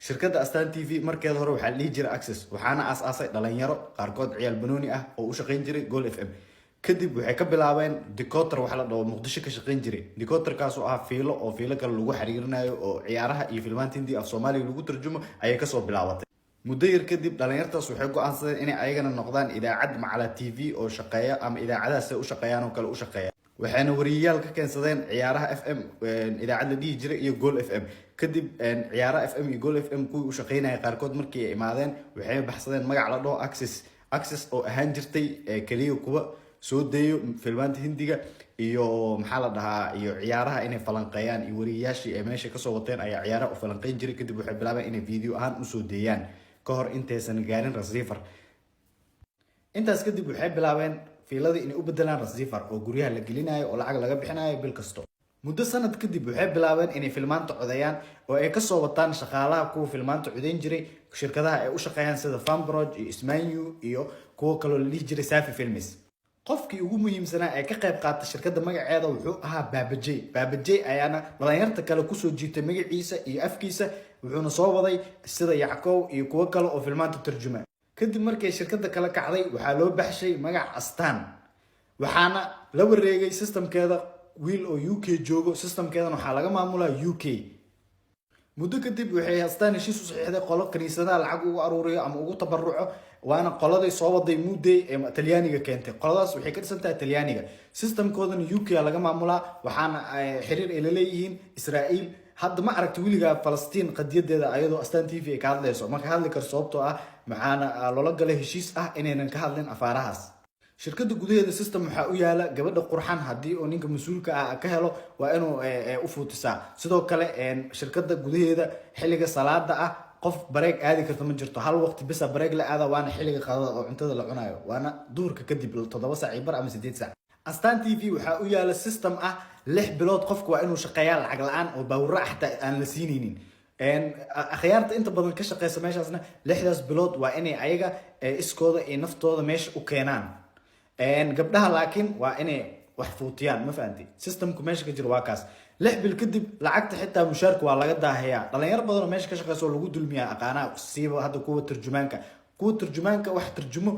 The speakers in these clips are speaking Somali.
shirkadda Astaan TV markeeda hore waxaa la dhihi jiray Access waxaana aasaasay dhalinyaro qaarkood ciyaal banooni ah oo u shaqayn jiray Goal FM kadib waxay ka bilaabeen decoder waxa la dhaho Muqdisho ka shaqayn jiray decoderkaas oo ah fiilo kale lagu xiriirinayo oo ciyaaraha iyo filmaanta Hindi af Soomaaliga lagu tarjumo ayay ka soo bilaabatay muddo yar kadib dhalinyartaas waxay go'aansadeen inay ayagana noqdaan idaacad macala TV oo shaqeeya ama idaacadahaas u shaqeeyaan oo kale u shaqeeya waxaana wariyayaal ka keensadeen ciyaaraha FM idaacad la dhihi jiray iyo Goal FM kadib ciyaaraha FM iyo Goal FM kuwii u shaqeynayay qaarkood markii ay imaadeen waxay baxsadeen magac la dhaho Access oo ahaan jirtay kaliya kuwa soo deeyo filmaanta Hindiga iyo maxaa la dhahaa iyo ciyaaraha inay falanqeeyaan iyo wariyayaashii ay meesha ka soo wateen ayaa ciyaaraha u falanqeyn jiray kadib waxay bilaabeen inay video ahaan u soo deeyaan ka hor intaysan gaarin receiver intaas kadib waxay bilaabeen fiiladii inay u bedelaan receiver oo guryaha la gelinayo oo lacag laga bixinayo bil kasto muddo sanad kadib waxay bilaabeen inay filmaanta codeeyaan oo ay ka soo wataan shaqaalaha kuwa filmaanta codeyn jiray shirkadaha ay u shaqeeyaan sida Fanbroj iyo Ismaanyu iyo kuwa kale oo la dhihi jiray Safi Films qofkii ugu muhiimsanaa ee ka qayb qaatay shirkadda magaceeda wuxuu ahaa Baabajey ayaana dhalinyarta kale ku soo jiitay magaciisa iyo afkiisa wuxuuna soo waday sida Yackow iyo kuwa kale oo filmaanta tarjuma kadib markii shirkadda kala kacday waxaa loo baxshay magac Astaan waxaana la wareegay systemkeeda wiil oo UK joogo systemkeedana waxaa laga maamulaa UK muddo kadib waxay Astaan heshiis u saxiixday qolo kaniisadaha lacag ugu aruuriyo ama ugu tabaruco waana qoladii soo waday Mudee ee Talyaaniga keentay qoladaas waxay ka dhisantahay Talyaaniga systemkoodana UK laga maamulaa waxaana xiriir ay la leeyihiin Israa'iil hadda ma aragti wiliga Falastiin qadiyadeeda ayadoo Astaan TV ay ka hadlayso ma ka hadli kar sababtoo ah maxaana loola galay heshiis ah inaynan ka hadlin afaarahaas shirkadda gudaheeda system waxa u yaala gabadha qurxan hadii oo ninka mas'uulka ah ka helo waa inuu u fuutisaa sidoo kale shirkadda gudaheeda xilliga salaada ah qof bareeg aadi karto ma jirto hal waqti bisa bareeg la aada waana xilliga qadada oo cuntada la cunayo waana duhurka kadib 7 saac bar ama 8 saac Astaan TV waxa u yaala system ah 6 bilood qofku waa inuu shaqeeyaa lacag la'aan oo bawra xataa aan la siinaynin akhyaarta inta badan ka shaqeysa meeshaasna 6daas bilood waa inay ayaga iskooda iyo naftooda meesha u keenaan gabdhaha laakiin waa inay wax fuutiyaan ma fahanti systemku meesha ka jiro waa kaas 6 bil kadib lacagta xitaa mushaarka waa laga daahayaa dhalinyaro badan oo meesha ka shaqeyso lagu dulmiyaa aqaana siiba hadda kuwa turjumaanka wax turjumo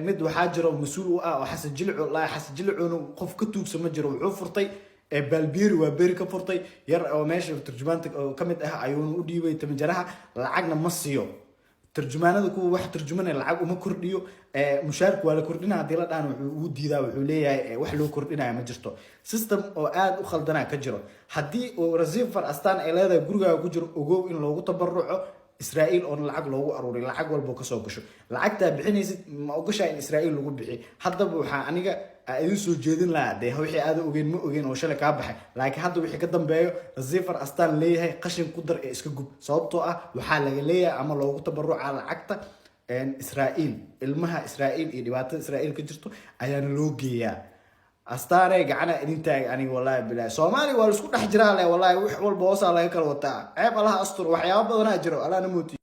mid waxaa jiro mas'uul u ah oo Xasan Jilcoon qof ka tuugsan ma jiro wuxuu furtay balbiiri waa beeri ka furtay yar oo meesha turjumaanta kamid ah ayuu u dhiibay tamjaraha lacagna ma siiyo turjumaanada kuwa wax turjumanay lacag uma kordhiyo mushaarku waa la kordhinaa hadii la dhaan wuxuu u diidaa wuxuu leeyahay wax loo kordhinayo ma jirto system oo aad u khaldana ka jiro hadii oo receiver Astaan ay leedahay gurigaaga ku jiro ogow in loogu tabaruco Israa'iil oo lacag loogu aruuriyo lacag walba ka soo gasho lacagta bixinaysid ma ogashaa in Israa'iil lagu bixi haddaba waxa aniga idin soo jeedin lahaa wixii aad ma ogeen oo shalay ka baxay laakiin hadda wixii ka dambeeyo receiver Astaan leeyahay qashin ku dar ee iska gub sababtoo ah waxa laga leeyahay ama loogu tabaruca lacagta Israa'iil ilmaha Israa'iil iyo dhibaatada Israa'iil ka jirto ayaana loo geeyaa Astaan ay gacana idin taag aniga wallahi bilaa Soomaali waa isku dhex jiraa wallahi wax walba hoos laga kala wataa ceeb Allah astur waxyaabo badan jiro Allah na muuti